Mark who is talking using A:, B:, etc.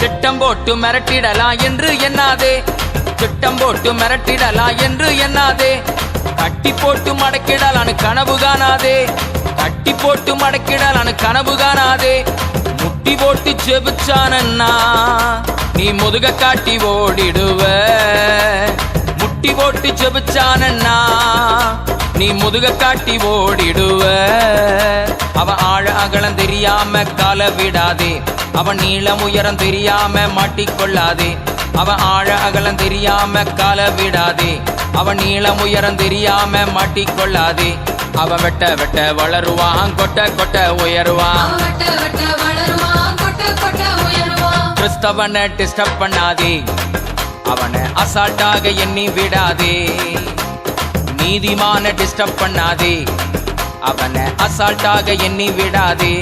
A: திட்டம் போட்டு மிரட்டிடலாம் என்று எண்ணாதே, திட்டம் போட்டு மிரட்டிடலாம் என்று எண்ணாதே. கட்டி போட்டு மடக்கிடலான்னு கனவு காணாதே, கட்டி போட்டு மடக்கிடலான்னு கனவு காணாதே. முட்டி போட்டு ஜெபிச்சானன்னா நீ முதுக காட்டி ஓடிடுவ, முட்டி போட்டு ஜெபிச்சானன்னா நீ முதுக காட்டி ஓடிடுவ. அவன் ஆழ அகலம் தெரியாம கால விடாதே, அவன் நீளம் உயரம் தெரியாம மாட்டிக்கொள்ளாதே. அவன் ஆழ அகலம் தெரியாம கால விடாதே, அவன் நீளம் உயரம் தெரியாம மாட்டிக்கொள்ளாதே. அவன் வெட்ட வெட்ட வளருவான், கொட்ட கொட்ட உயருவான். கிறிஸ்தவனை டிஸ்டர்ப் பண்ணாதே, அவனை அசால்ட்டாக எண்ணி விடாதே. நீதிமான டிஸ்டர்ப் பண்ணாதே, அவனை அசால்ட்டாக எண்ணி விடாதே.